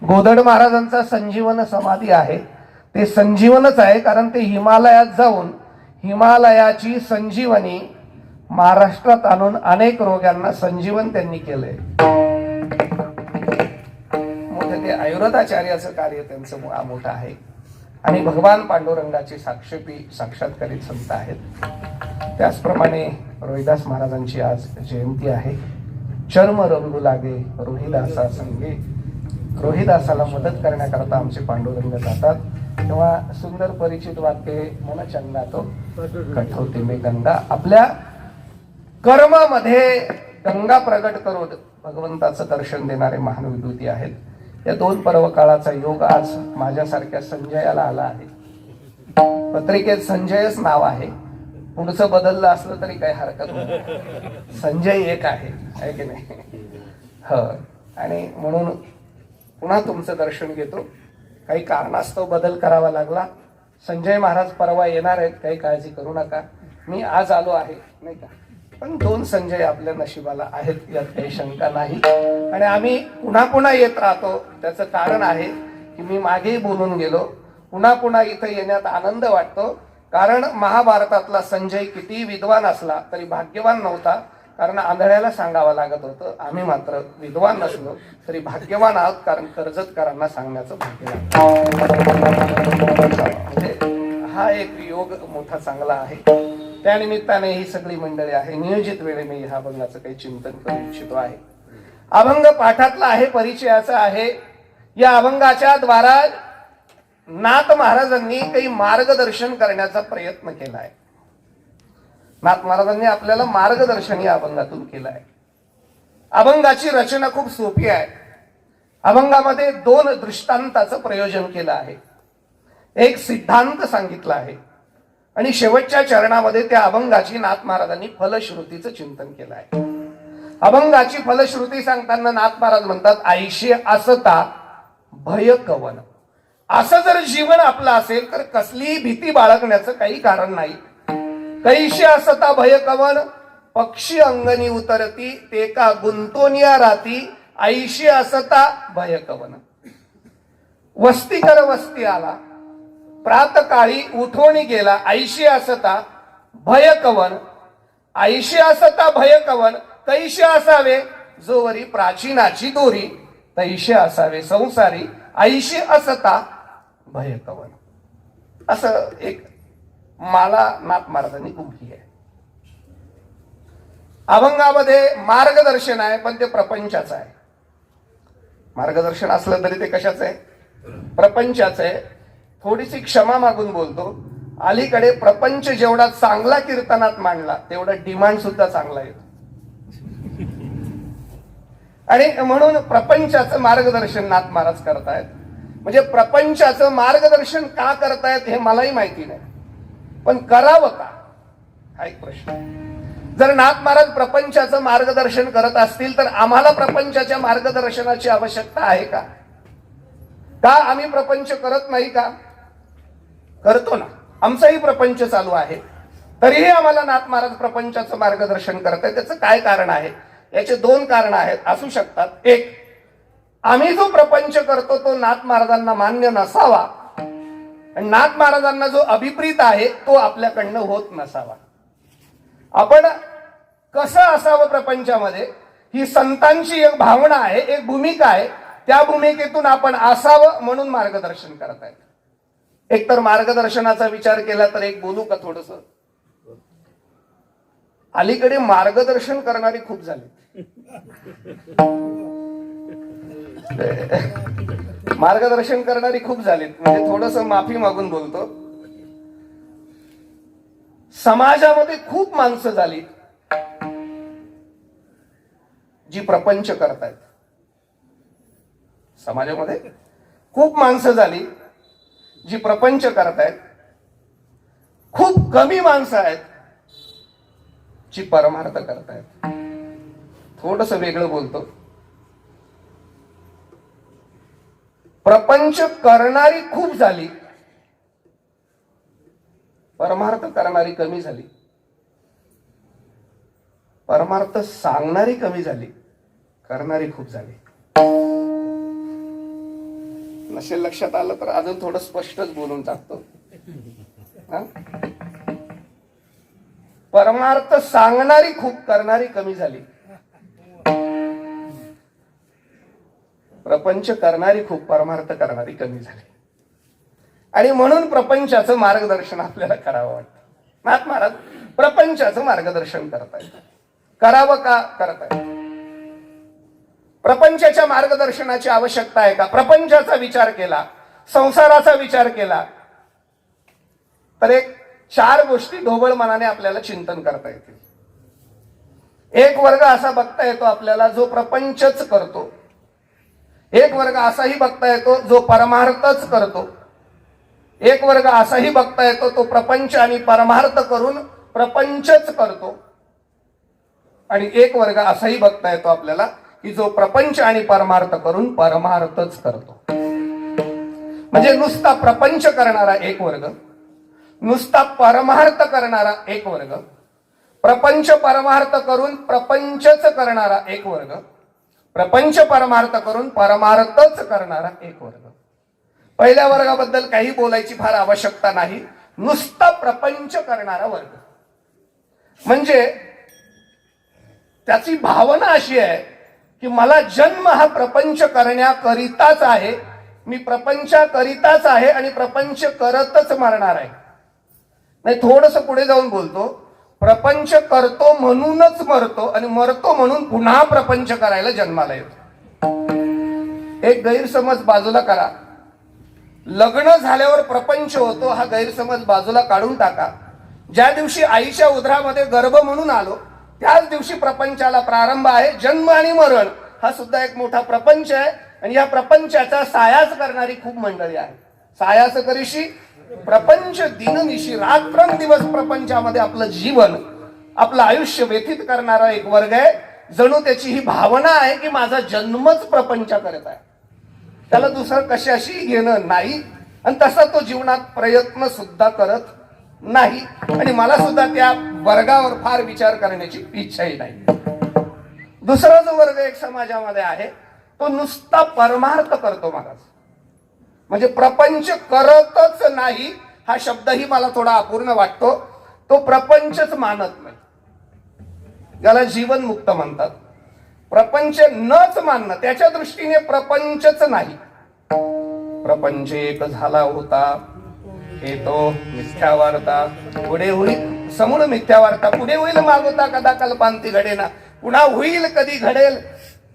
गोदड महाराजांचा संजीवन समाधी आहे, ते संजीवनच आहे, कारण ते हिमालयात जाऊन हिमालयाची संजीवनी महाराष्ट्रात आणून अनेक रोगांना संजीवन त्यांनी केलंय. मोठे ते आयुर्वेदाचार्याचं कार्य त्यांचं मोठं आहे आणि भगवान पांडुरंगाचे साक्षात्कारित संत आहेत. त्याचप्रमाणे रोहिदास महाराजांची आज जयंती आहे. चर्म रंगू लागे रोहिदासा संगे. रोहिदासाला मदत करण्याकरता आमचे पांडुरंग जातात, तेव्हा सुंदर परिचित वाक्य मन चंगा तो कठवते मी गंगा. आपल्या कर्मामध्ये गंगा प्रगट करून भगवंताचं दर्शन देणारे महान विभूती आहेत. या 2 पर्व काळाचा योग आज माझ्यासारख्या संजयाला आला आहे. पत्रिकेत संजयच नाव आहे, पुढचं बदललं असलं तरी काही हरकत नाही. संजय एक आहे की नाही? हो. आणि म्हणून पुन्हा तुमचं दर्शन घेतो. काही कारणास्तव बदल करावा लागला. संजय महाराज परवा येणार आहेत, काही काळजी करू नका. मी आज आलो आहे नाही का, पण 2 संजय आपल्या नशिबाला आहेत, यात काही शंका नाही. आणि आम्ही पुन्हा पुन्हा येत राहतो. त्याचं कारण आहे की मी मागेही बोलून गेलो, पुन्हा पुन्हा इथं येण्यात आनंद वाटतो. कारण महाभारतातला संजय किती विद्वान असला तरी भाग्यवान नव्हता, कारण आंधळ्याला सांगावं लागत होतं. आम्ही मात्र विद्वान नसलो तरी भाग्यवान आहोत, कारण कर्जतकरांना सांगण्याचं भाग्य म्हणजे हा एक योग मोठा चांगला आहे. त्यानिमित्ताने ही सगळी मंडळी आहे. नियोजित वेळेने ह्या अभंगाचं काही चिंतन करू इच्छितो आहे. अभंग पाठातला आहे, परिचयाचा आहे. या अभंगाच्या द्वारा नाथ महाराजांनी काही मार्गदर्शन करण्याचा प्रयत्न केला आहे. नाथ महाराजांनी आपल्याला मार्गदर्शन या अभंगातून केलं आहे. अभंगाची रचना खूप सोपी आहे. अभंगामध्ये 2 दृष्टांताचं प्रयोजन केलं आहे. एक सिद्धांत सांगितला आहे आणि शेवटच्या चरणामध्ये त्या अभंगाची नाथ महाराजांनी फलश्रुतीचं चिंतन केलं आहे. अभंगाची फलश्रुती सांगताना नाथ महाराज म्हणतात, आईशी असता भय कवन. असं जर जीवन आपलं असेल तर कसलीही भीती बाळगण्याचं काही कारण नाही. कैशी असता भय कवन, पक्षी अंगणी उतरती ते का गुंतोनिया राती. आईशी असता भय कवन. वस्ती कर वस्ती आला, प्रातकाळी उठवणी गेला. आईशी असता भय कवन. आईशी असता भय कवन, कैशी असावे जोवरी प्राचीनाची दोरी. तैशी असावे संसारी, आईशी असता भय कवन. असं एक माला नाथ महाराजांनी उभी आहे. अभंगामध्ये मार्गदर्शन आहे, पण ते प्रपंचाचं आहे. मार्गदर्शन असलं तरी ते कशाचं आहे? प्रपंचाचं आहे. थोडीशी क्षमा मागून बोलतो. अलीकडे प्रपंच जेवढा चांगला कीर्तनात मांडला तेवढा डिमांड सुद्धा चांगला येतो. आणि म्हणून प्रपंचाचं मार्गदर्शन नाथ महाराज करतायत. म्हणजे प्रपंचाचं मार्गदर्शन का करतायत हे मलाही माहिती नाही, पण करावं का हा एक प्रश्न. जर नाथ महाराज प्रपंचाचं मार्गदर्शन करत असतील तर आम्हाला प्रपंचाच्या मार्गदर्शनाची आवश्यकता आहे का? का आम्ही प्रपंच करत नाही का? करतो ना. आमचाही प्रपंच चालू आहे, तरीही आम्हाला नाथ महाराज प्रपंचाचं मार्गदर्शन करतायत. त्याचं काय कारण आहे? याचे 2 कारण आहेत, असू शकतात. एक, आम्ही जो प्रपंच करतो तो नाथ महाराजांना मान्य नसावा आणि नाथ महाराजांना जो अभिप्रीत आहे तो आपल्याकडनं होत नसावा. आपण कसं असावं प्रपंचामध्ये ही संतांची एक भावना आहे, एक भूमिका आहे. त्या भूमिकेतून आपण असावं म्हणून मार्गदर्शन करतायत. एकतर मार्गदर्शनाचा विचार केला तर एक बोलू का थोडस? अलीकडे मार्गदर्शन करणारी खूप झाली. मार्गदर्शन करणारी खूप झालीत. म्हणजे थोडस माफी मागून बोलतो. समाजामध्ये खूप माणसं झाली जी प्रपंच करतायत. समाजामध्ये खूप माणसं झाली जी प्रपंच करतायत. खूप कमी माणसं आहेत जी परमार्थ करतायत. थोडस वेगळं बोलतो. प्रपंच करणारी खूप झाली, परमार्थ करणारी कमी झाली. परमार्थ सांगणारी कमी झाली, करणारी खूप झाली. नसेल लक्षात आलं तर अजून थोडं स्पष्टच बोलून टाकतो. परमार्थ सांगणारी खूप, करणारी कमी झाली. प्रपंच करणारी खूप, परमार्थ करणारी कमी झाली. आणि म्हणून प्रपंचाचं मार्गदर्शन आपल्याला करावं वाटतं. नाथ महाराज प्रपंचाचं मार्गदर्शन करतायत. करावं का? करतायत. प्रपंचाच्या मार्गदर्शनाची आवश्यकता आहे का? प्रपंचाचा विचार केला, संसाराचा विचार केला तर एक 4 गोष्टी ढोबळ मनाने आपल्याला चिंतन करता येतील. एक वर्ग असा बघता येतो आपल्याला जो प्रपंचच करतो. एक वर्ग असाही बघता येतो जो परमार्थच करतो. एक वर्ग असाही बघता येतो तो प्रपंच आणि परमार्थ करून प्रपंचच करतो. आणि एक वर्ग असाही बघता येतो आपल्याला की जो प्रपंच आणि परमार्थ करून परमार्थच करतो. म्हणजे नुसता प्रपंच करणारा एक वर्ग, नुसता परमार्थ करणारा एक वर्ग, प्रपंच परमार्थ करून प्रपंचच करणारा एक वर्ग, प्रपंच परमार्थ करून परमार्थच करणारा एक वर्ग. पहिल्या वर्गाबद्दल काही बोलायची फार आवश्यकता नाही. नुसता प्रपंच करणारा वर्ग म्हणजे त्याची भावना अशी आहे की मला जन्म हा प्रपंच करण्याकरिताच आहे, मी प्रपंचाकरिताच आहे आणि प्रपंच करतच मरणार आहे. नाही, थोडस पुढे जाऊन बोलतो, प्रपंच करतो म्हणूनच मरतो आणि मरतो म्हणून पुन्हा प्रपंच करायला जन्माला येतो. एक गैरसमज बाजूला करा. लग्न झाल्यावर प्रपंच होतो हा गैरसमज बाजूला काढून टाका. ज्या दिवशी आईच्या उदरामध्ये गर्भ म्हणून आलो त्याच दिवशी प्रपंचाला प्रारंभ आहे. जन्म आणि मरण हा सुद्धा एक मोठा प्रपंच आहे आणि या प्रपंचाचा सायास करणारी खूप मंडळी आहे. सायास करीशी प्रपंच दिननिशी, रात्रंदिवस प्रपंचामध्ये आपलं जीवन, आपलं आयुष्य व्यतीत करणारा एक वर्ग आहे. जणू त्याची ही भावना आहे की माझा जन्मच प्रपंच करत आहे, त्याला दुसरं कशाशी घेणं नाही आणि तसा तो जीवनात प्रयत्न सुद्धा करत नाही. आणि मला सुद्धा त्या वर्गावर फार विचार करण्याची इच्छाही नाही. दुसरा जो वर्ग एक समाजामध्ये आहे तो नुसता परमार्थ करतो महाराज. म्हणजे प्रपंच करतच नाही हा शब्दही मला थोडा अपूर्ण वाटतो. तो प्रपंचच मानत नाही, ज्याला जीवनमुक्त म्हणतात. प्रपंच नच मानणं, त्याच्या दृष्टीने प्रपंचच नाही. प्रपंच एक झाला होता हे तो मिथ्या वार्ता, पुढे होईल समूळ मिथ्या वार्ता, पुढे होईल मागोता कदा कल्पांती घडेना, पुन्हा होईल कधी घडेल.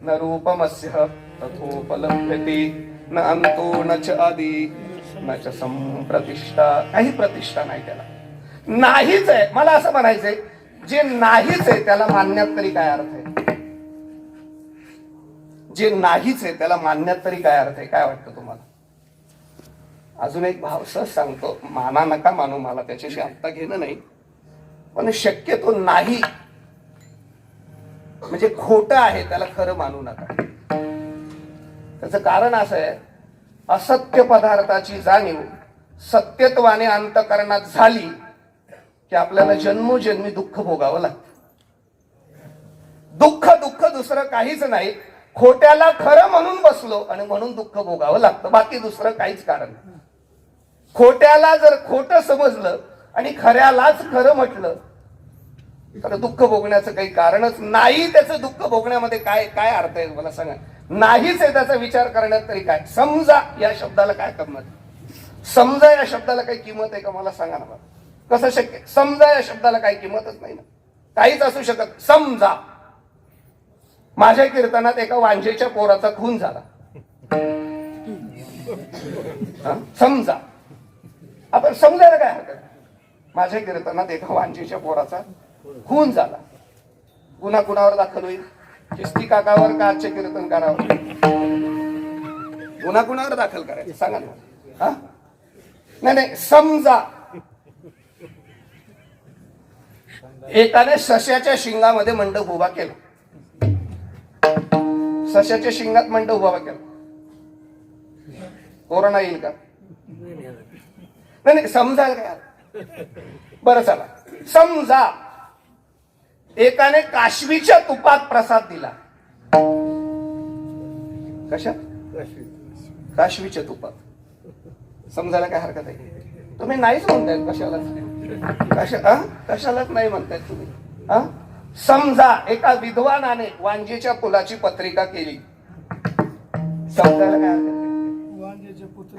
न रूपमस्य तथोपलभ्यते न अंतो न च आदी न च संप्रतिष्ठा. काही प्रतिष्ठा नाही त्याला. नाहीच आहे. मला असं म्हणायचंय, जे नाहीच आहे त्याला मानण्यात तरी काय अर्थ आहे? जे नाहीच आहे त्याला मानण्यात तरी काय अर्थ आहे? काय वाटतं तुम्हाला? अजून एक भाव सहज सांगतो, माना नका मानू, मला त्याच्याशी आत्ता घेणं नाही, पण शक्यतो नाही म्हणजे खोटं आहे त्याला खरं मानू नका. त्याचं कारण असं आहे, असत्य पदार्थाची जाणीव सत्यत्वाने अंतःकरणात झाली की आपल्याला जन्मोजन्मी दुःख भोगावं लागतं. दुःख दुःख दुसरं काहीच नाही. खोट्याला खरं म्हणून बसलो आणि म्हणून दुःख भोगावं लागतं, बाकी दुसरं काहीच कारण नाही. खोट्याला जर खोटं समजलं आणि खऱ्यालाच खरं म्हटलं तर दुःख भोगण्याचं काही कारणच नाही. त्याचं दुःख भोगण्यामध्ये काय काय अर्थ आहे मला सांगा? नाहीच आहे त्याचा विचार करण्यात तरी काय? समजा या शब्दाला काय किंमत? समजा या शब्दाला काही किंमत आहे का मला सांगा ना. मला कसं शक्य? समजा या शब्दाला काही किंमतच नाही ना, काहीच असू शकत. समजा माझ्या कीर्तनात एका वांजेच्या पोराचा खून झाला, समजा. आपण समजायला काय हरकत? माझ्या कीर्तनात एका वांजेच्या पोराचा खून झाला. गुन्हा कुणावर दाखल होईल? चिस्ती काकावर का आजच्या कीर्तनकारावर? गुन्हा कुणावर दाखल करायचा सांगा ना. नाही नाही, समजा एकाने सश्याच्या शिंगामध्ये मंडप उभा केला. सश्याच्या शिंगात मंडप उभा केला. कोरोना येईल का? नाही नाही, समजा काय. बरं चला, समजा एकाने काशवीच्या तुपात प्रसाद दिला. कशा? काशवीच्या तुपात समजायला काय हरकत आहे? तुम्ही नाहीच म्हणतायत कशालाच नाही म्हणतायत तुम्ही. समजा एका विद्वानाने वांजेच्या फुलाची पत्रिका केली, समजायला काय हरकत आहे? वांजेचे पुत्र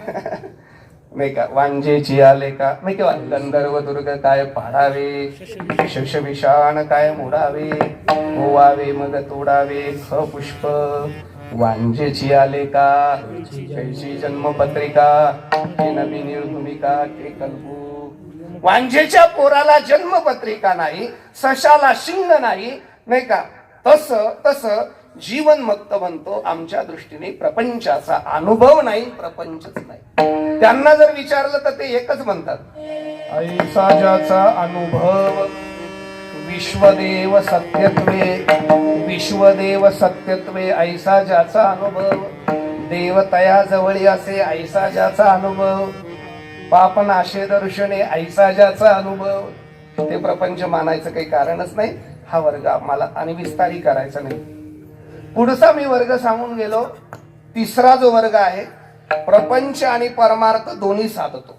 नाही का, वांजेची आले का नाही किंवा गंधर्व दुर्ग काय पाडावे, शशविषाण काय मोडावे, होवावे मग तोडावे ख पुष्प, वांजेची आले का कैची जन्मपत्रिका, हे नवीन भूमिका के कल्पू. वांजेच्या पोराला जन्मपत्रिका नाही, सशाला शिंग नाही, नाही का, तस जीवन मक्त म्हणतो आमच्या दृष्टीने प्रपंचाचा अनुभव नाही, प्रपंचच नाही. त्यांना जर विचारलं तर ते एकच म्हणतात, ऐसा ज्याचा अनुभव विश्वदेव सत्यत्वे, विश्वदेव सत्यत्वे ऐसा ज्याचा अनुभव, देवतया जवळी असे ऐसा ज्याचा अनुभव, पापनाशे दर्शने ऐसा ज्याचा अनुभव. ते प्रपंच मानायचं काही कारणच नाही. हा वर्ग आम्हाला आणि विस्तारी करायचा नाही. पुढचा मी वर्ग सांगून गेलो. तिसरा जो वर्ग आहे, प्रपंच आणि परमार्थ दोन्ही साधतो,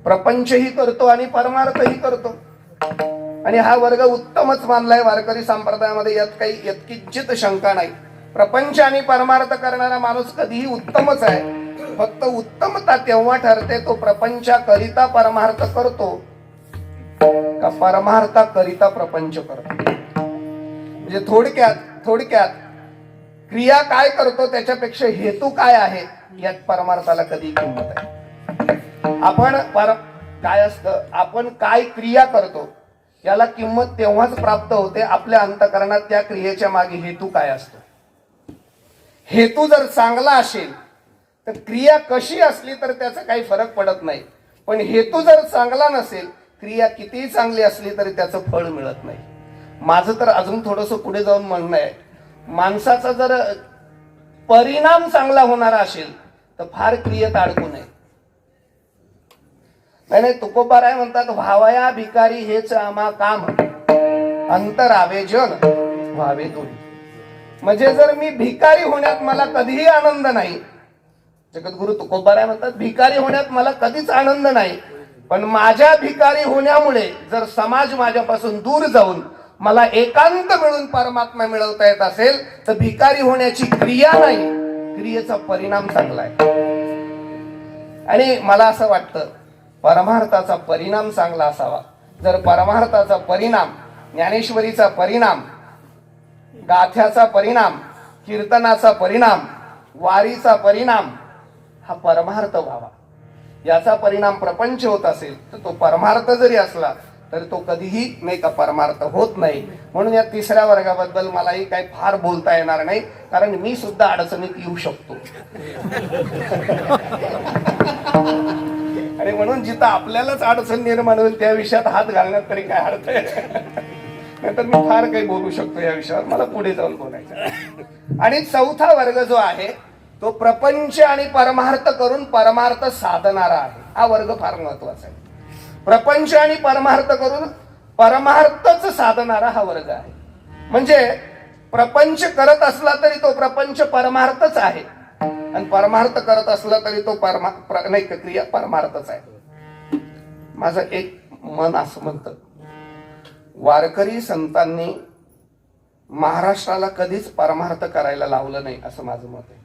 प्रपंचही करतो आणि परमार्थही करतो. आणि हा वर्ग उत्तमच मानलाय वारकरी संप्रदायामध्ये, यात काही यत्किंचित शंका नाही. प्रपंच आणि परमार्थ करणारा माणूस कधीही उत्तमच आहे. फक्त उत्तमता तेव्हा ठरते तो प्रपंचाकरिता परमार्थ करतो का परमार्थाकरिता प्रपंच करतो. म्हणजे थोडक्यात क्रिया काय करतो त्याच्यापेक्षा हेतू काय आहे यात परमार्थाला कधी किंमत आहे. काय असतं, आपण काय क्रिया करतो याला किंमत तेव्हाच प्राप्त होते आपल्या अंतःकरणात त्या क्रियेच्या मागे हेतू काय असतो. हेतू जर चांगला असेल तर क्रिया कशी असली तर त्याचा काही फरक पडत नाही. पण हेतू जर चांगला नसेल, क्रिया कितीही चांगली असली तरी त्याचं फळ मिळत नाही. माझं तर अजून थोडंसं पुढे जाऊन म्हणणं आहे, माणसाचा जर परिणाम चांगला होणारा असेल तर फार क्रियेत अडकू नये. नाही तुकोबाराय म्हणतात, व्हावया भिकारी हेच आम्हा काम, अंतरावे जन व्हावे दोरी. म्हणजे जर मी भिकारी होण्यात मला कधीही आनंद नाही, जगद्गुरु तुकोबाराय म्हणतात भिकारी होण्यात मला कधीच आनंद नाही, पण माझ्या भिकारी होण्यामुळे जर समाज माझ्यापासून दूर जाऊन मला एकांत मिळून परमात्मा मिळवता येत असेल तर भिकारी होण्याची क्रिया नाही, क्रियेचा परिणाम चांगला आहे. आणि मला असं वाटतं परमार्थाचा परिणाम चांगला असावा. जर परमार्थाचा परिणाम, ज्ञानेश्वरीचा परिणाम, गाथ्याचा परिणाम, कीर्तनाचा परिणाम, वारीचा परिणाम हा परमार्थ व्हावा, याचा परिणाम प्रपंच होत असेल तर तो परमार्थ जरी असला तर तो कधीही नाही का परमार्थ होत नाही. म्हणून या तिसऱ्या वर्गाबद्दल मलाही काही फार बोलता येणार नाही, कारण मी सुद्धा अडचणीत येऊ शकतो. आणि म्हणून जिथं आपल्यालाच अडचण निर्माण होईल त्या विषयात हात घालण्यात तरी काय अर्थ आहे. नाहीतर मी फार काही बोलू शकतो या विषयावर, मला पुढे जाऊन बोलायचं. आणि चौथा वर्ग जो आहे तो प्रपंच आणि परमार्थ करून परमार्थ साधणारा आहे. हा वर्ग फार महत्वाचा आहे. प्रपंच आणि परमार्थ करून परमार्थच साधणारा हा वर्ग आहे. म्हणजे प्रपंच करत असला तरी तो प्रपंच परमार्थच आहे, आणि परमार्थ करत असला तरी तो क्रिया परमार्थच आहे. माझं एक मन असं म्हणतं, वारकरी संतांनी महाराष्ट्राला कधीच परमार्थ करायला लावलं नाही असं माझं मत आहे.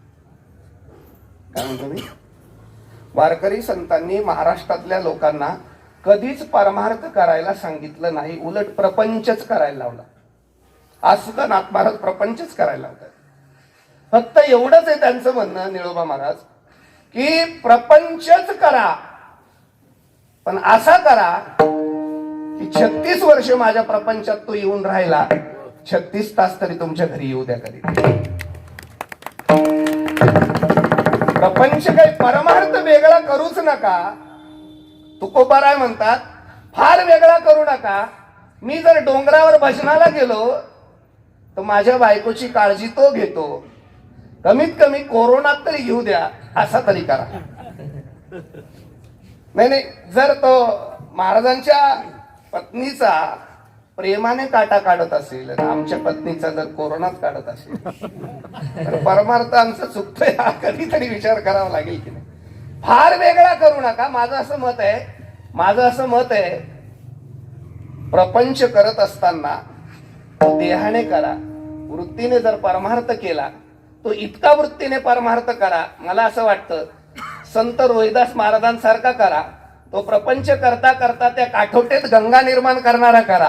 काय म्हणतो मी? वारकरी संतांनी महाराष्ट्रातल्या लोकांना कधीच परमार्थ करायला सांगितलं नाही, उलट प्रपंचच करायला लावला. आज सुद्धा नाथ महाराज प्रपंचच करायला लावतात. फक्त एवढंच आहे त्यांचं म्हणणं, निळोबा महाराज, की प्रपंचच करा, पण असा करा की 36 वर्ष माझ्या प्रपंचात तो येऊन राहिला, 36 तास तरी तुमच्या घरी येऊ द्या कधी. प्रपंच काही परमार्थ वेगळा करूच नका. तुकोबाराय म्हणतात फार वेगळा करू नका. मी जर डोंगरावर भजनाला गेलो तर माझ्या बायकोची काळजी तो घेतो, कमीत कमी कोरोनात तरी घेऊ द्या असा तरी करा. नाही जर तो महाराजांच्या पत्नीचा प्रेमाने काटा काढत असेल, आमच्या पत्नीचा जर कोरोनात काढत असेल, तर परमार्थ आमचा चुकतोय हा कधीतरी विचार करावा लागेल की नाही. फार वेगळा करू नका. माझं असं मत आहे, प्रपंच करत असताना देहाने करा, वृत्तीने जर परमार्थ केला तो इतका वृत्तीने परमार्थ करा. मला असं वाटतं संत रोहिदास महाराजांसारखा करा. तो प्रपंच करता करता त्या काठोटेत गंगा निर्माण करणारा करा,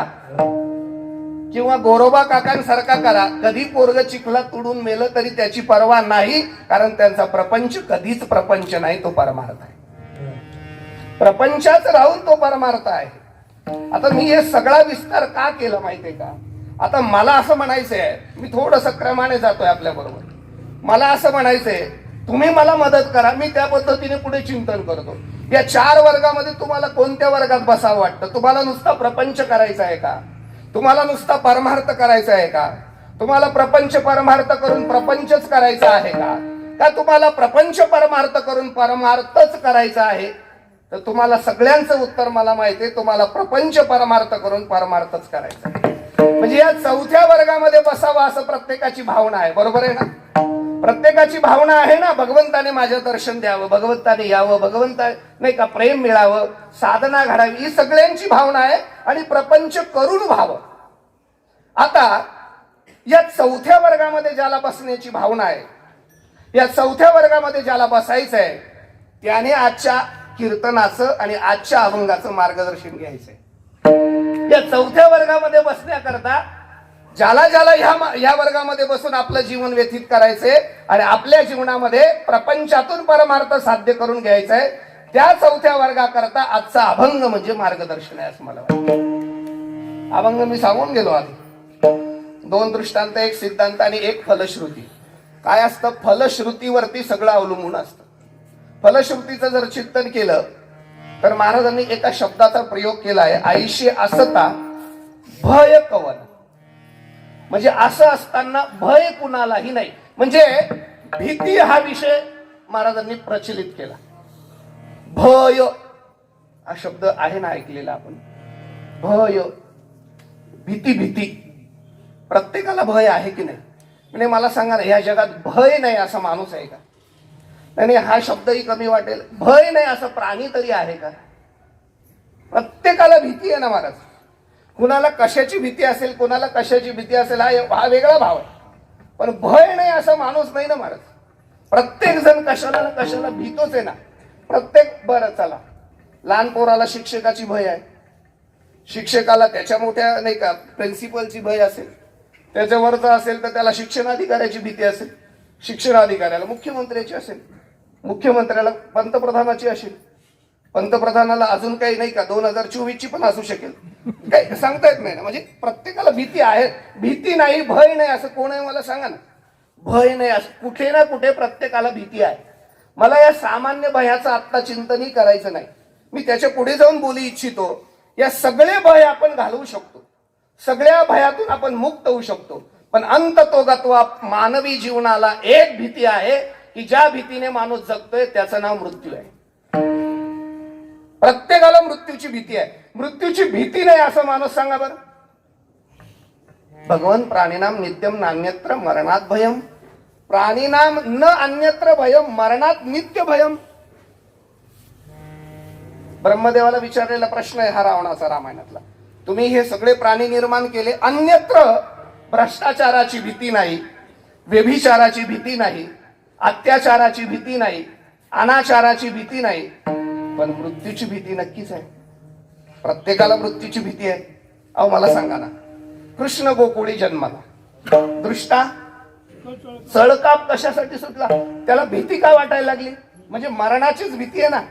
किंवा गोरोबा काकांसारखा करा. कधी पोरग चिखलात तुडून मेलं तरी त्याची पर्वा नाही, कारण त्यांचा प्रपंच कधीच प्रपंच नाही, तो परमार्थ आहे. प्रपंचात राहून तो परमार्थ आहे. आता मी हे सगळा विस्तार का केला माहितीये का? आता मला असं म्हणायचंय, मी थोडंसं क्रमाने जातोय आपल्या बरोबर. मला असं म्हणायचंय, तुम्ही मला मदत करा, मी त्या पद्धतीने पुढे चिंतन करतो. या 4 वर्गामध्ये तुम्हाला कोणत्या वर्गात बसावं वाटतं? तुम्हाला नुसता प्रपंच करायचा आहे का? तुम्हाला नुसता परमार्थ करायचा आहे का? तुम्हाला प्रपंच परमार्थ करून प्रपंचच करायचा आहे का? का तुम्हाला प्रपंच परमार्थ करून परमार्थच करायचा आहे? तर तुम्हाला सगळ्यांचं उत्तर मला माहिती आहे, तुम्हाला प्रपंच परमार्थ करून परमार्थच करायचा आहे. म्हणजे या 4थ्या वर्गामध्ये बसावं असं प्रत्येकाची भावना आहे, बरोबर आहे ना? प्रत्येकाची भावना आहे ना, भगवंताने माझं दर्शन द्यावं, भगवंताने यावं, भगवंता नाही का प्रेम मिळावं, साधना घडावी, ही सगळ्यांची भावना आहे. आणि प्रपंच करून व्हावं. आता या 4थ्या वर्गामध्ये ज्याला बसण्याची भावना आहे, या 4थ्या वर्गामध्ये ज्याला बसायचं आहे, त्याने आजच्या कीर्तनाचं आणि आजच्या अभंगाचं मार्गदर्शन घ्यायचंय. या 4थ्या वर्गामध्ये बसण्याकरता ज्याला या वर्गामध्ये बसून आपलं जीवन व्यतीत करायचंय आणि आपल्या जीवनामध्ये प्रपंचातून परमार्थ साध्य करून घ्यायचंय, त्या 4थ्या वर्गाकरता आजचा अभंग म्हणजे मार्गदर्शन आहे असं मला वाटतं. अभंग मी सांगून गेलो आधी. 2 दृष्टांत, 1 सिद्धांत आणि 1 फलश्रुती. काय असतं? फलश्रुतीवरती सगळं अवलंबून असतं. फलश्रुतीचं जर चिंतन केलं तर महाराजांनी एका शब्दाचा प्रयोग केला आहे, आईशी असता भय कवन. म्हणजे असं असताना भय कुणालाही नाही. म्हणजे भीती हा विषय महाराजांनी प्रचलित केला. भय हा शब्द आहे ना ऐकलेला आपण. भय, भीती. प्रत्येकाला भय आहे की नाही? म्हणजे मला सांगा ना, या जगात भय नाही असा माणूस आहे का? नाही, हा शब्दही कमी वाटेल. भय नाही असं प्राणी तरी आहे का? प्रत्येकाला भीती आहे ना महाराज. कुणाला कशाची भीती असेल, कुणाला कशाची भीती असेल, हा वेगळा भाव आहे. पण भय नाही असा माणूस नाही ना महाराज. प्रत्येक जण कशाला ना कशाला भीतोच आहे ना. बरं चला, लहान पोराला शिक्षकाची भय आहे, शिक्षकाला त्याच्या मोठ्या नाही का प्रिन्सिपलची भय असेल, त्याच्यावरचं असेल तर त्याला शिक्षणाधिकाऱ्याची भीती असेल, शिक्षणाधिकाऱ्याला मुख्यमंत्र्याची असेल, मुख्यमंत्र्याला पंतप्रधानाची असेल, पंतप्रधानाला अजून काही नाही का 2024ची पण असू शकेल, काही सांगता येत नाही ना. म्हणजे प्रत्येकाला भीती आहे. भीती नाही, भय नाही असं कोण आहे मला सांगा ना. भय नाही असं कुठे ना कुठे प्रत्येकाला भीती आहे. मला या सामान्य भयाचं आत्ता चिंतनही करायचं नाही. मी त्याच्या पुढे जाऊन बोलू इच्छितो. या सगळे भय आपण घालवू शकतो, सगळ्या भयातून आपण मुक्त होऊ शकतो. पण अंततोगत्वा मानवी जीवनाला एक भीती आहे की ज्या भीतीने माणूस जगतोय त्याचं नाव मृत्यू आहे. प्रत्येकाला मृत्यूची भीती आहे. मृत्यूची भीती नाही असं माणूस सांगा बरं. भगवन प्राणीनाम नित्यम नान्यत्र मरणात भयम. प्राणीनाम न अन्यत्र भयम मरणात नित्य भयम. ब्रह्मदेवाला विचारलेला प्रश्न आहे हा रावणाचा रामायणातला. तुम्ही हे सगळे प्राणी निर्माण केले, अन्यत्र भ्रष्टाचाराची भीती नाही, व्यभिचाराची भीती नाही, अत्याचाराची भीती नाही, अनाचाराची भीती नाही, पण मृत्यूची भीती नक्कीच आहे. प्रत्येकाला मृत्यूची भीती आहे. अहो मला सांगा ना, कृष्ण गोकुळी जन्माला, दृष्टा चळकाप कशासाठी सुटला? त्याला भीती का वाटायला लागली? म्हणजे मरणाचीच भीती आहे ना.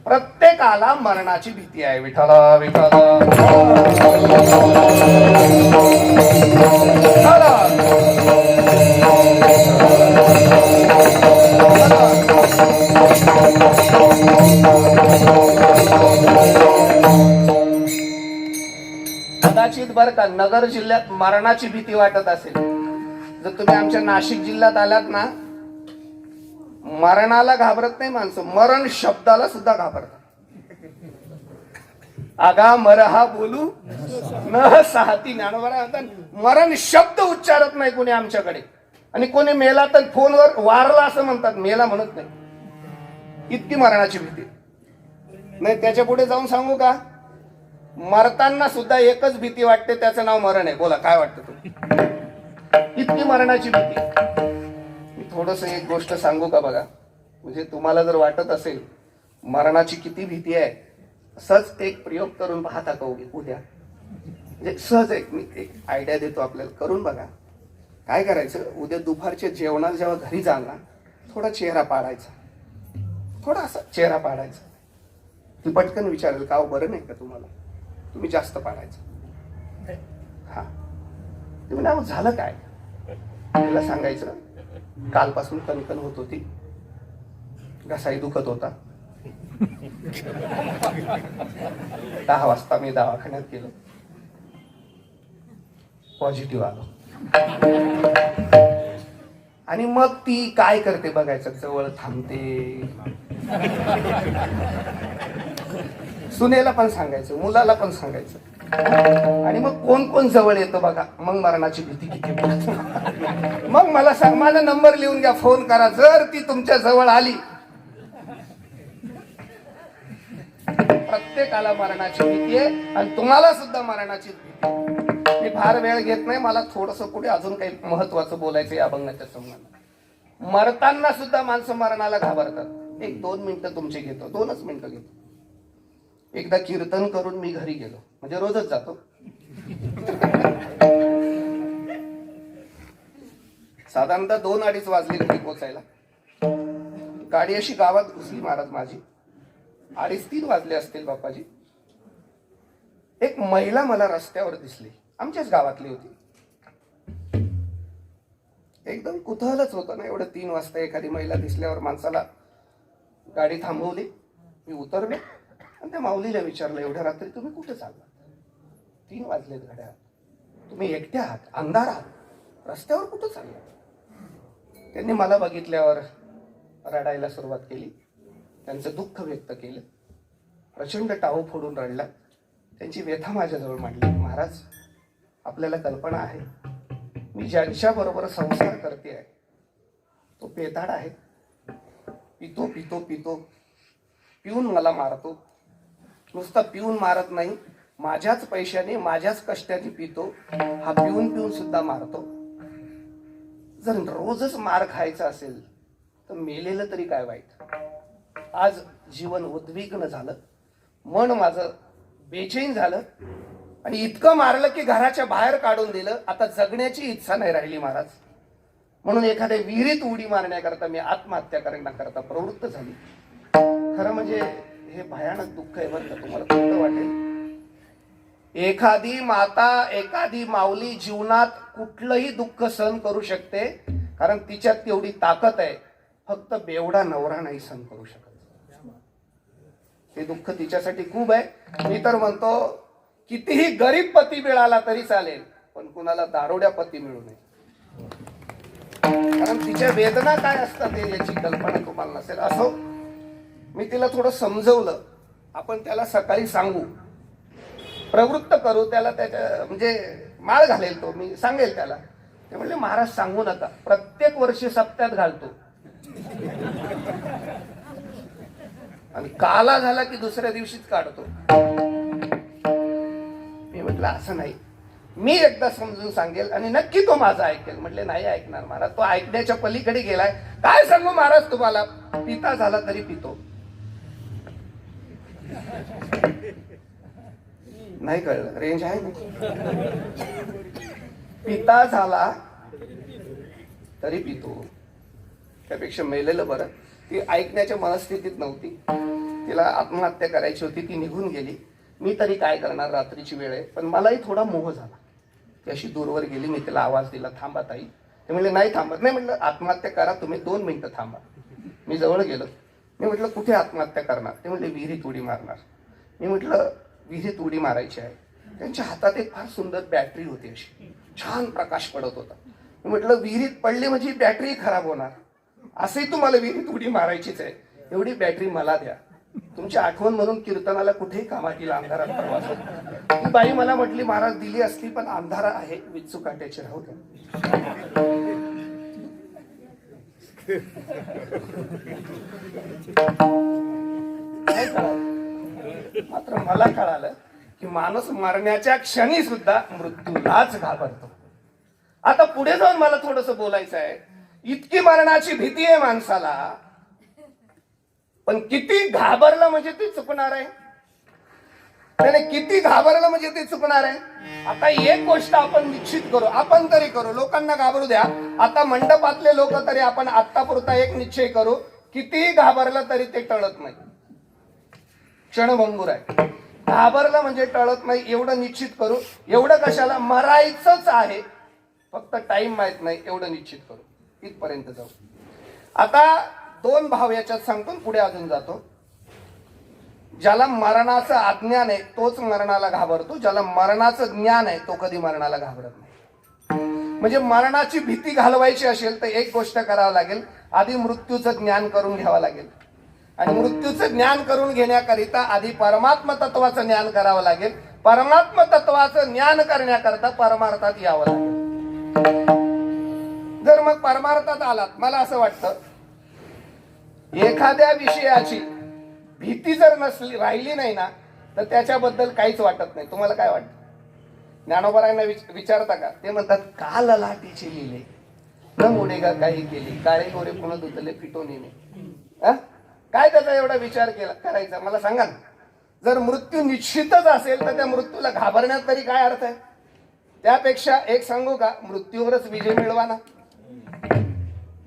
प्रत्येकाला मरणाची भीती आहे. विठ्ठला विठ्ठला कदाचित बर का नगर जिल्ह्यात मरणाची भीती वाटत असेल, जर तुम्ही आमच्या नाशिक जिल्ह्यात आलात ना, मरणाला घाबरत नाही माणसं, मरण शब्दाला सुद्धा घाबरतात. आगा मरहा बोलू न साहती. ज्ञानोबा म्हणतात मरण शब्द उच्चारत नाही कोणी आमच्याकडे, आणि कोणी मेला तर फोनवर वारला असं म्हणतात, मेला म्हणत नाही. इतकी मरणाची भीती नाही. त्याच्या पुढे जाऊन सांगू का, मरताना सुद्धा एकच भीती वाटते, त्याचं नाव मरण आहे. बोला काय वाटतं तुम्ही? इतकी मरणाची भीती. मी थोडस एक गोष्ट सांगू का बघा, म्हणजे तुम्हाला जर वाटत असेल मरणाची किती भीती आहे, सहज एक प्रयोग करून पाहता का उद्या? म्हणजे सहज मी एक आयडिया देतो आपल्याला, करून बघा. काय करायचं, उद्या दुपारच्या जेवणाला जेव्हा घरी जाल ना, थोडा चेहरा पाडायचा, थोडा असा चेहरा पाडायचा. ती पटकन विचारेल का बरं नाही का तुम्हाला, तुम्ही जास्त पाडायचं. हा तुम्ही ना झालं काय, तिला सांगायचं कालपासून कणकण होत होती, घसाही दुखत होता, 10 वाजता मी दवाखान्यात गेलो, पॉझिटिव्ह आलो. आणि मग ती काय करते बघायचं, जवळ थांबते, सुनेला पण सांगायचं, मुलाला पण सांगायचं. आणि मग कोण कोण जवळ येतं बघा, मग मरणाची भीती किती पडते. मग मला सांग, माझा नंबर लिहून घ्या, फोन करा. जर ती तुमच्या जवळ आली, प्रत्येकाला मरणाची भीती आहे आणि तुम्हाला सुद्धा मरणाची भीती. मी फार वेळ घेत नाही, मला थोडस पुढे अजून काही महत्वाचं बोलायचं या अभंगाच्या संबंधात. मरताना सुद्धा माणसं मरणाला घाबरतात. 1-2 मिनिटं तुमचे घेतो, 2च मिनिटं घेतो. एकदा कीर्तन करून मी घरी गेलो, म्हणजे रोजच जातो. साधारणतः 2-2:30 वाजले घरी पोचायला. गाडी अशी गावात घुसली महाराज माझी, 2:30-3 वाजले असतील बाप्पाजी. एक महिला मला रस्त्यावर दिसली, आमच्याच गावातली होती. एकदम कुतूहलच होतं ना, एवढं 3 वाजता एखादी महिला दिसल्यावर माणसाला. गाडी थांबवली, मी उतरलो आणि त्या माऊलीला विचारलं, एवढ्या रात्री तुम्ही कुठे चाललात? 3 वाजलेत घड्याळ, तुम्ही एकट्या आहात, अंधार आहात, रस्त्यावर कुठं चाललात? त्यांनी मला बघितल्यावर रडायला सुरुवात केली, त्यांचं दुःख व्यक्त केलं, प्रचंड टाळू फोडून रडला, त्यांची व्यथा माझ्याजवळ मांडली. महाराज, आपल्याला कल्पना आहे, मी ज्यांच्या बरोबर संसार करते आहे तो पेताड आहे, पितो पितो पितो पिऊन मला मारतो. नुसता पिऊन मारत नाही, माझ्याच पैशाने माझ्याच कष्टाने पितो, हा पिऊन पिऊन सुद्धा मारतो. जर रोजच मार खायचा असेल तर मेलेलं तरी काय वाईट. आज जीवन उद्विग्न झालं, मन माझं बेचैन झालं आणि इतकं मारलं की घराच्या बाहेर काढून दिलं. आता जगण्याची इच्छा नाही राहिली महाराज. म्हणून एखाद्या विहिरीत उडी मारण्याकरता मी आत्महत्या करण्याकरता प्रवृत्त झाली. खरं म्हणजे हे भयानक दुःख आहे बरं का, तुम्हाला कोणतं वाटेल. एखादी माता, एखादी माऊली जीवनात कुठलंही दुःख सहन करू शकते, कारण तिच्यात तेवढी ताकद आहे. फक्त बेवडा नवरा नाही सहन करू शकत. ते दुःख तिच्यासाठी खूप आहे. मी तर म्हणतो कितीही गरीब पती मिळाला तरी चालेल, पण कुणाला दारोड्या पती मिळू नये. कारण तिच्या वेदना काय असतात याची कल्पना तुम्हाला नसेल. असो, मी तिला थोडं समजवलं. आपण त्याला सकाळी सांगू, प्रवृत्त करू त्याला, त्याच्या म्हणजे माळ घालेल तो, मी सांगेल त्याला. ते म्हणले महाराज सांगू नका, प्रत्येक वर्षी सप्त्यात घालतो आणि काला झाला की दुसऱ्या दिवशीच काढतो. मी म्हटलं असं नाही, मी एकदा समजून सांगेल आणि नक्की तो माझा ऐकेल. म्हटले नाही ऐकणार महाराज, तो ऐकण्याच्या पलीकडे गेलाय. काय सांगू महाराज तुम्हाला, पिता झाला तरी पितो. नाही कळलं, रेंज आहे ना. पिता झाला तरी पितो, त्यापेक्षा मेलेलं बरं. ती ऐकण्याच्या मनस्थितीत नव्हती, तिला आत्महत्या करायची होती, ती निघून गेली. मी तरी काय करणार, रात्रीची वेळ आहे. पण मलाही थोडा मोह झाला. ती अशी दूरवर गेली, मी तिला आवाज दिला, थांबा ताई. ते म्हणले नाही थांबत नाही. म्हटलं आत्महत्या करा तुम्ही, 2 मिनिटं थांबा. मी जवळ गेलो, मी म्हटलं कुठे आत्महत्या करणार? ते म्हणले विहिरीत उडी मारणार. मी म्हटलं विहिरीत उडी मारायची आहे. त्यांच्या हातात एक फार सुंदर बॅटरी होती, अशी छान प्रकाश पडत होता. मी म्हटलं विहिरीत पडली म्हणजे बॅटरी खराब होणार, असंही तुम्हाला विहिरीत उडी मारायचीच आहे, एवढी बॅटरी मला द्या. तुमची आठवण म्हणून कीर्तनाला कुठेही कामात येईल अंधारात प्रवास होतो. ती बाई मला म्हटली महाराज दिली असती पण अंधारा आहे विचू काट्याचे राहू द्या. काय कळालं? मात्र मला कळालं की माणूस मरण्याच्या क्षणी सुद्धा मृत्यूलाच घाबरतो. आता पुढे जाऊन मला थोडस बोलायचं आहे. इतकी मरणाची भीती आहे माणसाला, पण किती घाबरलं म्हणजे ते चुकणार आहे. त्याने किती घाबरलं म्हणजे ते चुकणार आहे. आता एक गोष्ट आपण निश्चित करू, आपण तरी करू, लोकांना घाबरू द्या. आता मंडपातले लोक तरी आपण आत्तापुरता एक निश्चय करू, किती घाबरलं तरी ते टळत नाही. क्षणभंगूर आहे. घाबरलं म्हणजे टळत नाही एवढं निश्चित करू. एवढं कशाला, मरायचंच आहे, फक्त टाइम माहित नाही एवढं निश्चित करू. इथपर्यंत जाऊ. आता दोन भाव याच्यात सांगतो, पुढे अजून जातो. ज्याला मरणाचं अज्ञान आहे तोच मरणाला घाबरतो. ज्याला मरणाचं ज्ञान आहे तो कधी मरणाला घाबरत नाही. म्हणजे मरणाची भीती घालवायची असेल तर एक गोष्ट करावं लागेल, आधी मृत्यूचं ज्ञान करून घ्यावं लागेल. आणि मृत्यूचं ज्ञान करून घेण्याकरिता आधी परमात्म तत्वाचं ज्ञान करावं लागेल. परमात्म तत्वाचं ज्ञान करण्याकरता परमार्थात यावं लागेल. जर मग परमार्थात आलात, मला असं वाटतं एखाद्या विषयाची भीती जर नसली राहिली नाही ना तर त्याच्याबद्दल काहीच वाटत नाही. तुम्हाला काय वाटतं? ज्ञानोबारायांना विचारता का? ते म्हणतात का ललाटीचे लिहिले न मुडेगा काही केली, काळे गोरे पुन्हा धुतले पिटून येणे. काय त्याचा एवढा विचार केला करायचा मला सांगा ना. जर मृत्यू निश्चितच असेल तर त्या मृत्यूला घाबरण्यात तरी काय अर्थ आहे? त्यापेक्षा एक सांगू का, मृत्यूवरच विजय मिळवा ना.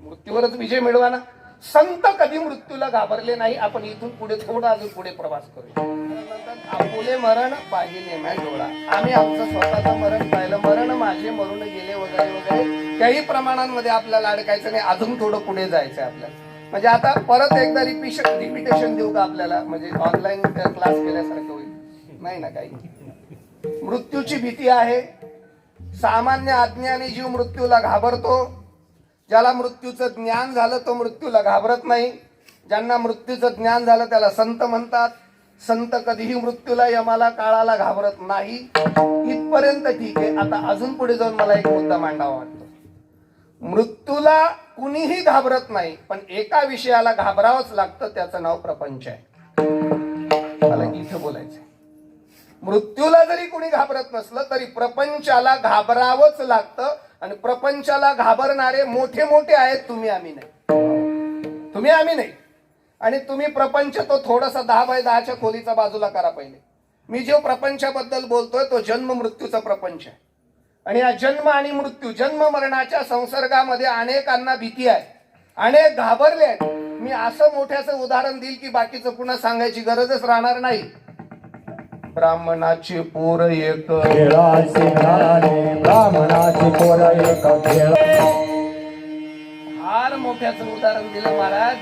मृत्यूवरच विजय मिळवा ना. संत कधी मृत्यूला घाबरले नाही. आपण इथून पुढे थोडा अजून पुढे प्रवास करू. आपुले मरण पाहिले म्या डोळा, आम्ही आमचं स्वतःचं मरण पाहिलं, मरण माझे मरून गेले वगैरे वगैरे काही प्रमाणांमध्ये आपल्याला अडकायचं नाही. अजून थोडं पुढे जायचंय आपल्याला. म्हणजे आता परत एकदा रिपिटेशन देऊ का आपल्याला? म्हणजे ऑनलाईन क्लास केल्यासारखं होईल नाही ना काही. मृत्यूची भीती आहे. सामान्य अज्ञानी जीव मृत्यूला घाबरतो. ज्याला मृत्यूचं ज्ञान झालं तो मृत्यूला घाबरत नाही. ज्यांना मृत्यूचं ज्ञान झालं त्याला संत म्हणतात. संत कधीही मृत्यूला यमाला काळाला घाबरत नाही. इथपर्यंत ठीक आहे. आता अजून पुढे जाऊन मला एक मुद्दा मांडावा वाटतो. मृत्यूला कुणीही घाबरत नाही, पण एका विषयाला घाबरावंच लागतं, त्याचं नाव प्रपंच आहे. मला इथं बोलायचंय. मृत्यूला जरी कुणी घाबरत नसलं तरी प्रपंचाला घाबरावंच लागतं. आणि प्रपंचाला घाबरणारे मोठे मोठे आहेत. तुम्ही आम्ही नाही. तुम्ही आम्ही नाही. आणि तुम्ही प्रपंच तो थोडासा 10x10च्या खोलीचा बाजूला करा पहिले. मी जो प्रपंचाबद्दल बोलतोय तो जन्म मृत्यूचा प्रपंच आहे. आणि या जन्म आणि मृत्यू, जन्म मरणाच्या संसर्गामध्ये अनेकांना भीती आहे, अनेक घाबरले आहेत. मी असं मोठ्याचं उदाहरण देईल की बाकीचं पुन्हा सांगायची गरजच राहणार नाही. ब्राह्मणाचे पोर एक खेळाचे गाणे, ब्राह्मणाचे पोर एक खेळ. फार मोठ्याचं उदाहरण दिलं महाराज.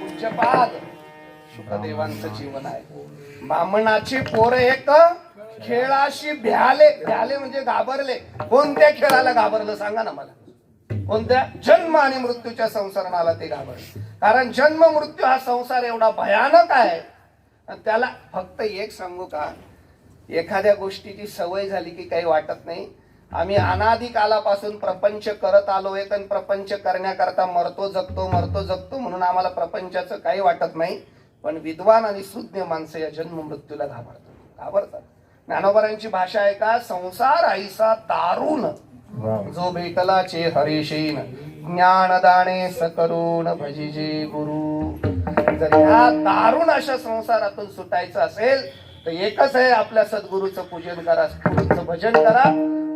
पूज्यपाद शुकदेवांचं जीवन आहे. ब्राह्मणाचे पोर एक खेळाशी भ्याले. भ्याले म्हणजे घाबरले. कोणत्या खेळाला घाबरलं सांगा ना मला? कोणत्या? जन्म आणि मृत्यूच्या संसरणाला ते घाबरले. कारण जन्म मृत्यू हा संसार एवढा भयानक आहे. त्याला फक्त एक सांगू का, एखाद्या गोष्टीची सवय झाली की काही वाटत नाही. आम्ही अनादी कालापासून प्रपंच करत आलोय, पण प्रपंच करण्याकरता मरतो जगतो म्हणून आम्हाला प्रपंचाचं काही वाटत नाही. पण विद्वान आणि सुज्ञ माणसं या जन्म मृत्यूला घाबरतात. ज्ञानोबारांची भाषा आहे का, संसार आईसा दारुण जो भेटलाचे हरीशीन, ज्ञानदाने सकरुण भजिजे गुरु. जर ह्या दारुण अशा संसारातून सुटायचं असेल तर एकच आहे, आपल्या सद्गुरूचं पूजन करा, गुरूचं भजन करा.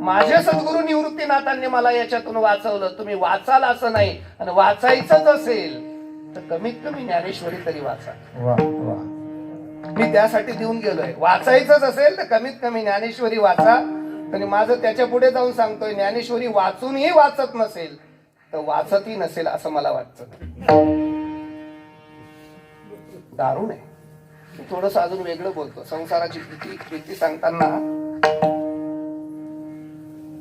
माझे सद्गुरू निवृत्तीनाथांनी मला याच्यातून वाचवलं. तुम्ही वाचाल असं नाही, आणि वाचायचंच असेल तर कमीत कमी ज्ञानेश्वरी तरी वाचा. मी त्यासाठी देऊन गेलोय. वाचायचंच असेल तर कमीत कमी ज्ञानेश्वरी वाचा. आणि माझं त्याच्या पुढे जाऊन सांगतोय, ज्ञानेश्वरी वाचूनही वाचत नसेल तर वाचतही नसेल असं मला वाटतं. दारुण आहे. मी थोडस अजून वेगळं बोलतो. संसाराची भीती सांगताना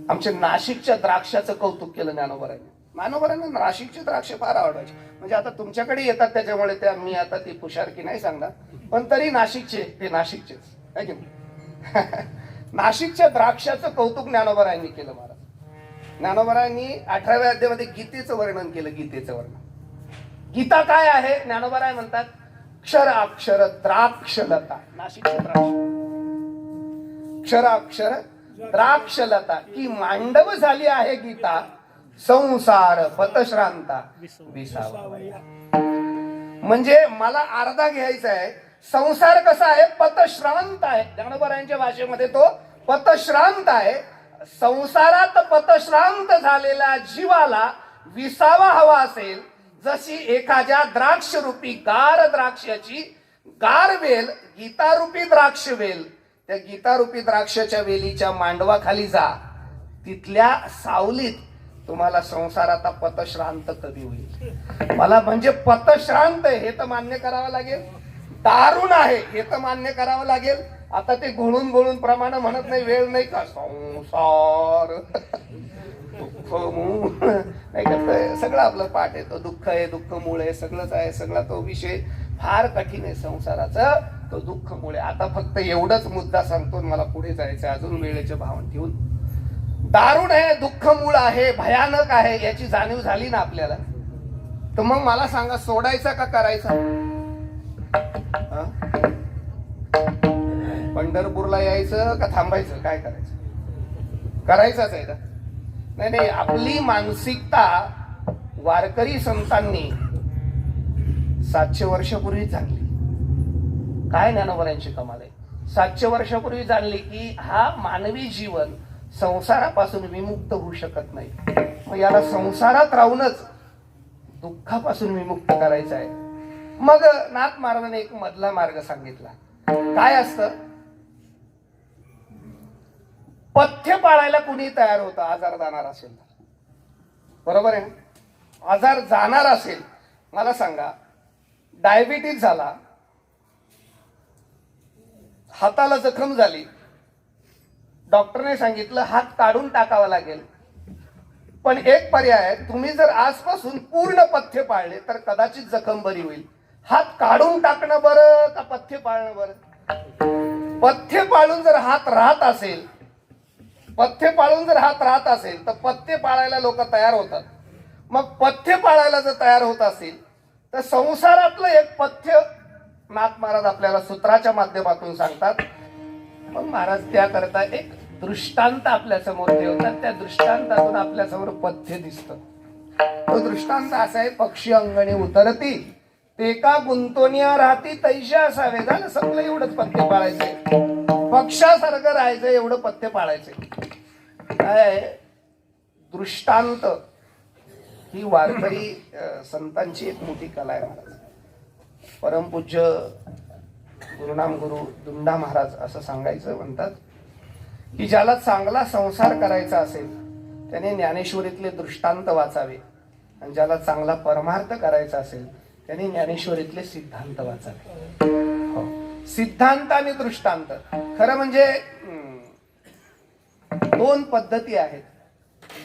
आमच्या नाशिकच्या द्राक्षाचं कौतुक केलं ज्ञानोबारांनी. मानवरांना नाशिकची द्राक्ष फार आवडायची. म्हणजे आता तुमच्याकडे येतात त्याच्यामुळे त्या मी आता ती पुशारकी नाही सांगणार, पण तरी नाशिकचे ते नाशिकचेच आहे की नाही? नाशिकच्या द्राक्षाचं कौतुक ज्ञानोबारायांनी केलं महाराज. ज्ञानोबारायांनी 18व्या अध्यायामध्ये गीतेचं वर्णन केलं. गीतेचं वर्णन, गीता काय आहे? ज्ञानोबाराय म्हणतात क्षर अक्षर द्राक्षलता. नाशिकची द्राक्ष क्षर अक्षर द्राक्षलता की मांडव झाली आहे गीता, संसार पतश्रांता विसावया. म्हणजे मला अर्धा घ्यायचा आहे. संसार कसा आहे? पतश्रांत आहे. ज्ञानोबारायांच्या भाषेमध्ये तो पतश्रांत आहे. संसारात पतश्रांत झालेल्या जीवाला विसावा हवा असेल, जशी एखाद्या द्राक्ष रूपी गार द्राक्षाची गारवेल गीतारूपी द्राक्ष वेल, त्या गीतारूपी द्राक्षाच्या वेलीच्या मांडवाखाली जा, तिथल्या सावलीत तुम्हाला संसाराचा पतश्रांत कधी होईल. मला म्हणजे पतश्रांत हे तर मान्य करावं लागेल, दारुण आहे हे तर मान्य करावं लागेल. आता ते घोळून घोळून प्रमाणे म्हणत नाही, वेळ नाही का संसार दुःख नाही का, सगळं आपलं पाठ आहे. तो दुःख आहे, दुःख मूळ आहे, सगळंच आहे. सगळा तो विषय फार कठीण आहे संसाराचा, तो दुःख मूळ आहे. आता फक्त एवढंच मुद्दा सांगतो, मला पुढे जायचं अजून वेळेचे भावन ठेवून. दारुण आहे, दुःख मूळ आहे, भयानक आहे, याची जाणीव झाली ना आपल्याला, तर मग मला सांगा सोडायचा का करायचा? पंढरपूरला यायचं का थांबायचं? काय करायचं? करायचंच आहे का? नाही नाही, आपली मानसिकता वारकरी संतांनी 700 वर्षापूर्वी जाणली. काय ज्ञानोबारायांची कमाल आहे. 700 वर्षापूर्वी जाणली की हा मानवी जीवन संसारापासून विमुक्त होऊ शकत नाही. मग याला संसारात राहूनच दुःखापासून विमुक्त करायचं आहे. मग नाथ महाराजांनी एक मधला मार्ग सांगितला. काय असतं? पथ्य पाळायला कुणी तयार होतं आजार जाणार असेल तर, बरोबर आहे? आजार जाणार असेल, मला सांगा, डायबिटीज झाला, हाताला जखम झाली, डॉक्टरने सांगितलं हात काढून टाकावा लागेल. पण एक पर्याय आहे, तुम्ही जर आजपासून पूर्ण पथ्य पाळले तर कदाचित जखम बरी होईल. हात काढून टाकणं बरं का पथ्य पाळणं बरं? पथ्य पाळून जर हात राहत असेल, पथ्य पाळून जर हात राहत असेल तर पथ्य पाळायला लोक तयार होतात. मग पथ्य पाळायला जर तयार होत असेल तर संसारातलं एक पथ्य नाथ महाराज आपल्याला सूत्राच्या माध्यमातून सांगतात. मग महाराज त्याकरता एक दृष्टांत आपल्या समोर ठेवतात. त्या दृष्टांतातून आपल्या समोर पथ्य दिसतं. तो दृष्टांत असा आहे, पक्षी अंगणी उतरती ते का गुंतोनिया राहती तैशा असावे. झालं, सगळं एवढंच पथ्य पाळायचंय. पक्षासारखं राहायचं, एवढं पथ्य पाळायचंय. काय दृष्टांत ही वारकरी संतांची एक मोठी कला आहे महाराज. परमपूज्य गुरुनाम गुरु दुंडा महाराज असं सांगायचं म्हणतात की ज्याला चांगला संसार करायचा असेल त्याने ज्ञानेश्वरीतले दृष्टांत वाचावे, आणि ज्याला चांगला परमार्थ करायचा असेल त्याने ज्ञानेश्वरीतले सिद्धांत वाचावे. हो, सिद्धांत आणि दृष्टांत. खरं म्हणजे दोन पद्धती आहेत,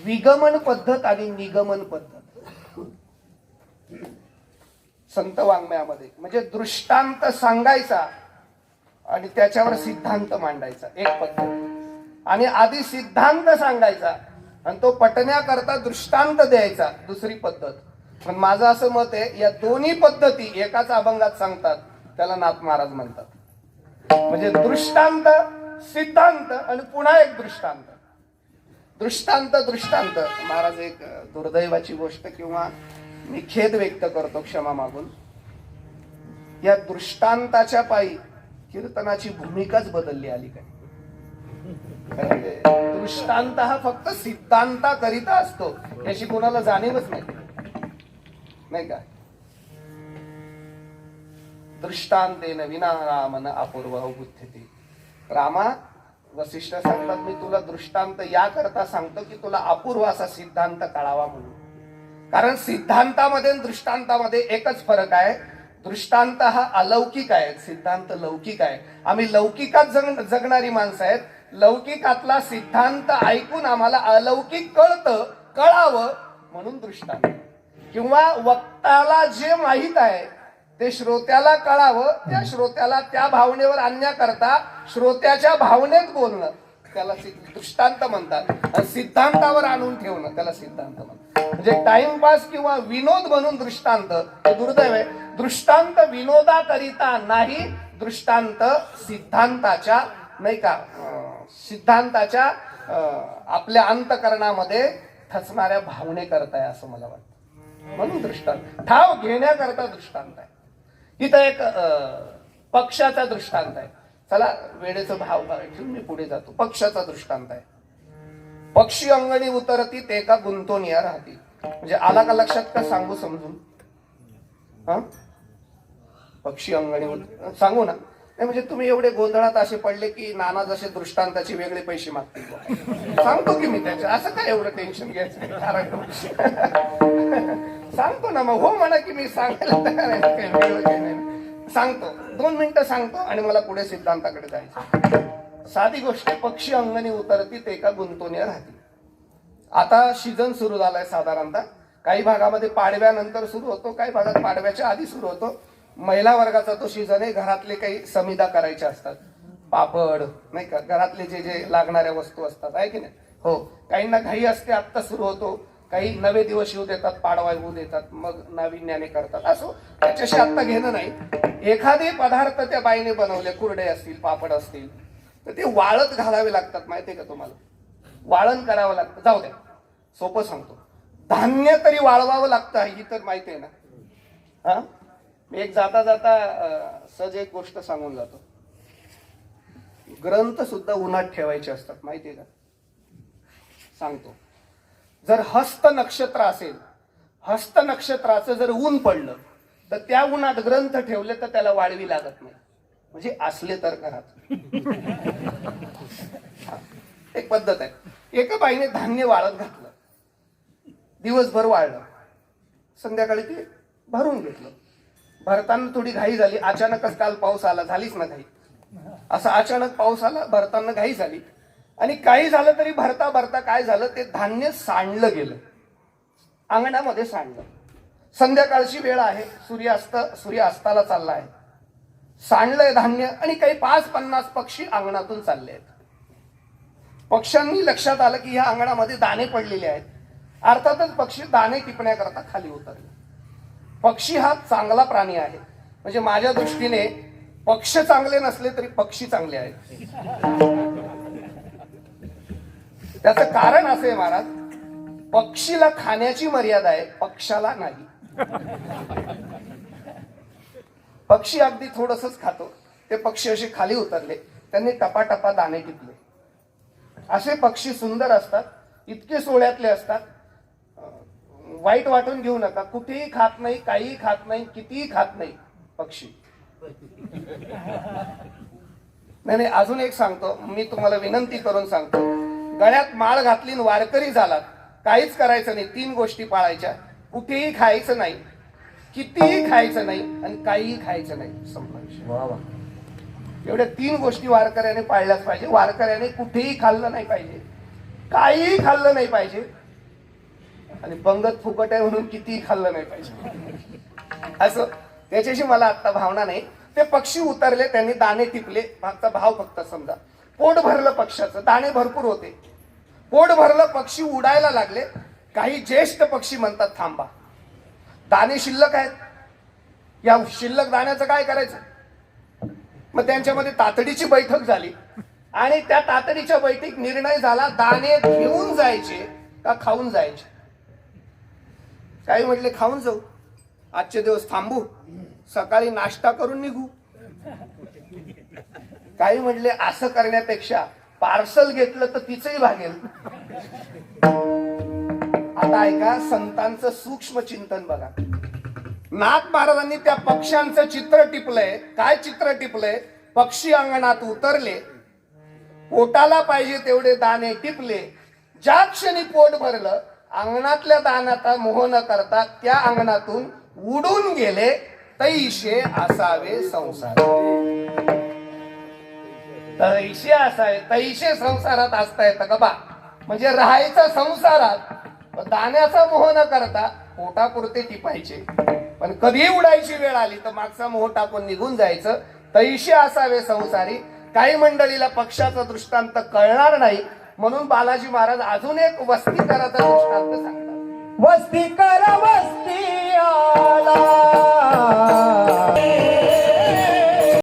विगमन पद्धत आणि निगमन पद्धत संत वाङ्मयामध्ये. म्हणजे दृष्टांत सांगायचा आणि त्याच्यावर सिद्धांत मांडायचा एक पद्धत, आणि आधी सिद्धांत सांगायचा आणि तो पटण्याकरता दृष्टांत द्यायचा दुसरी पद्धत. पण माझं असं मत आहे, या दोन्ही पद्धती एकाच अभंगात सांगतात त्याला नाथ महाराज म्हणतात. म्हणजे दृष्टांत, सिद्धांत आणि पुन्हा एक दृष्टांत. दृष्टांत दृष्टांत महाराज, एक दुर्दैवाची गोष्ट किंवा मी खेद व्यक्त करतो, क्षमा मागून, या दृष्टांताच्या पायी कीर्तनाची भूमिकाच बदलली आली काय. दृष्टांत हा फक्त सिद्धांताकरिता असतो, याची कोणाला जाणीवच नाही का. दृष्टांतेन विना रामन अपूर्व बुद्धीते. रामा, वसिष्ठ सांगतात मी तुला दृष्टांत या करता सांगतो की तुला अपूर्व असा सिद्धांत कळावा म्हणून. कारण सिद्धांतामध्ये दृष्टांतामध्ये एकच फरक आहे, दृष्टांत हा अलौकिक आहे, सिद्धांत लौकिक आहे. आम्ही लौकिकात जगणारी माणसं आहेत. लौकिकातला सिद्धांत ऐकून आम्हाला अलौकिक कळतं, कळावं म्हणून दृष्टांत. किंवा वक्ताला जे माहीत आहे ते श्रोत्याला कळावं, त्या श्रोत्याला त्या भावनेवर आणण्याकरता श्रोत्याच्या भावनेत बोलणं त्याला दृष्टांत म्हणतात. आणि सिद्धांतावर आणून ठेवणं त्याला सिद्धांत म्हणतात. म्हणजे टाइमपास किंवा विनोद म्हणून दृष्टांत हे दुर्दैव आहे. दृष्टांत विनोदाकरिता नाही, दृष्टांत सिद्धांताच्या नाही का सिद्धांताच्या आपल्या अंतकरणामध्ये ठसणाऱ्या भावने करताय असं मला वाटतं. म्हणून दृष्टांत ठाव घेण्याकरता दृष्टांत आहे. इथं एक पक्षाचा दृष्टांत आहे. चला वेळेचं भाव ठेवून मी पुढे जातो. पक्षाचा दृष्टांत आहे. पक्षी अंगणी उतरती ते का गुंतून या राहती. म्हणजे आला का लक्षात का सांगू समजून? हा पक्षी अंगणी सांगू ना. नाही म्हणजे तुम्ही एवढे गोंधळात असे पडले की नाना जसे दृष्टांताचे वेगळे पैसे मागतील. सांगतो की मी त्याच्या असं काय एवढं टेन्शन घ्यायचं सांगतो ना मग. हो म्हणा की मी सांगायला तयार आहे. काही वेगळं काही नाही सांगतो. 2 मिनिटं सांगतो आणि मला पुढे सिद्धांताकडे जायचं. साधी गोष्ट पक्षी अंगणी उतरती ते का गुंतून राहते. आता सीझन सुरू झालाय साधारणतः. काही भागामध्ये पाडव्यानंतर सुरू होतो, काही भागात पाडव्याच्या आधी सुरू होतो. महिला वर्गाचा तो सीझन आहे. घरातले काही समिदा करायचे असतात, पापड नाही का, घरातले जे जे लागणाऱ्या वस्तू असतात आहे की नाही. हो काहींना घाई असते, आत्ता सुरू होतो. काही नवे दिवस येऊ देतात, पाडवा येऊ देतात, मग नाविन्याने करतात. असो त्याच्याशी आत्ता घेणं नाही. एखादे पदार्थ त्या बाईने बनवले, कुरडे असतील, पापड असतील, तर ते वाळत घालावे लागतात. माहितीये का तुम्हाला? वाळण करावं लागतं. जाऊ द्या सोपं सांगतो. धान्य तरी वाळवावं लागतं ही तर माहिती आहे ना. हा मी एक जाता जाता सहज एक गोष्ट सांगून जातो. ग्रंथ सुद्धा उन्हात ठेवायचे असतात माहितीये का? सांगतो. जर हस्त नक्षत्र असेल, हस्त नक्षत्राचं जर ऊन पडलं तर त्या उन्हात ग्रंथ ठेवले तर त्याला वाळवी लागत नाही. म्हणजे असले तर घरात एक पद्धत आहे. एका बाईने धान्य वाळत घातलं, दिवसभर वाळलं, संध्याकाळी ते भरून घेतलं. भरताना थोडी घाई झाली. अचानकच काल पाऊस आला, झालीच ना घाई. असा अचानक पाऊस आला, भरताना घाई झाली आणि काही झालं तरी भरता भरता काय झालं, ते धान्य सांडलं गेलं, अंगणामध्ये सांडलं. संध्याकाळची वेळ आहे, सूर्य अस्ताला चालला आहे. सांडलंय धान्य आणि काही 5-50 पक्षी अंगणातून चालले आहेत. पक्ष्यांनी लक्षात आलं की ह्या अंगणामध्ये दाणे पडलेले आहेत. अर्थातच पक्षी दाणे टिपण्याकरता खाली उतरले. पक्षी हा चांगला प्राणी आहे. म्हणजे माझ्या दृष्टीने पक्ष चांगले नसले तरी पक्षी चांगले आहेत. त्याचं कारण असं आहे महाराज, पक्षीला खाण्याची मर्यादा आहे, पक्षाला नाही. पक्षी अगदी थोडंसंच खातो. ते पक्षी असे खाली उतरले, त्यांनी टपाटपा दाणे टिपले. असे पक्षी सुंदर असतात, इतके सोहळ्यातले असतात. वाईट वाटून घेऊ नका. कुठेही खात नाही, काहीही खात नाही, कितीही खात नाही पक्षी. नाही अजून एक सांगतो, मी तुम्हाला विनंती करून सांगतो. गळ्यात माळ घातली आणि वारकरी झालात, काहीच करायचं नाही. 3 गोष्टी पाळायच्या. कुठेही खायचं नाही, कितीही खायचं नाही आणि काहीही खायचं नाही. संपला. एवढ्या 3 गोष्टी वारकऱ्याने पाळल्याच पाहिजे. वारकऱ्याने कुठेही खाल्लं नाही पाहिजे, काहीही खाल्लं नाही पाहिजे आणि पंगत फुकट आहे म्हणून कितीही खाल्लं नाही पाहिजे. असं त्याच्याशी मला आता भावना नाही. ते पक्षी उतरले, त्यांनी दाणे टिपले. मागचा भाव फक्त समजा. पोट भरलं पक्ष्याचं, दाणे भरपूर होते. पोट भरलं, पक्षी उडायला लागले. काही ज्येष्ठ पक्षी म्हणतात थांबा, दाणे शिल्लक आहेत, या शिल्लक दाण्याचं काय करायचं? मग त्यांच्यामध्ये तातडीची बैठक झाली आणि त्या तातडीच्या बैठकीत निर्णय झाला, दाणे घेऊन जायचे का खाऊन जायचे. काही म्हटले खाऊन जाऊ, आजचे दिवस थांबू, सकाळी नाश्ता करून निघू. काही म्हटले असं करण्यापेक्षा पार्सल घेतलं तर तिचंही भागेल. आता ऐका, संतांचं सूक्ष्म चिंतन बघा. नाथ महाराजांनी त्या पक्ष्यांचं चित्र टिपलंय. काय चित्र टिपलंय? पक्षी अंगणात उतरले, पोटाला पाहिजे तेवढे दाणे टिपले. ज्या क्षणी पोट भरलं, अंगणातल्या दाण्याचा मोह न करता त्या अंगणातून उडून गेले. तैशे असावे संसार. तैशे असावे, तैशे संसारात असता येतं का बा? म्हणजे राहायचं संसारात, पण दाण्याचा मोह न करता पोटापुरते टिपायचे, पण कधी उडायची वेळ आली तर मागचा मोह टाकून निघून जायचं. तैशी असावे संसारी. काही मंडळीला पक्षाचा दृष्टांत कळणार नाही, म्हणून बालाजी महाराज अजून एक वस्ती करायचा दृष्टांत सांगतात. वस्ती कर वस्ती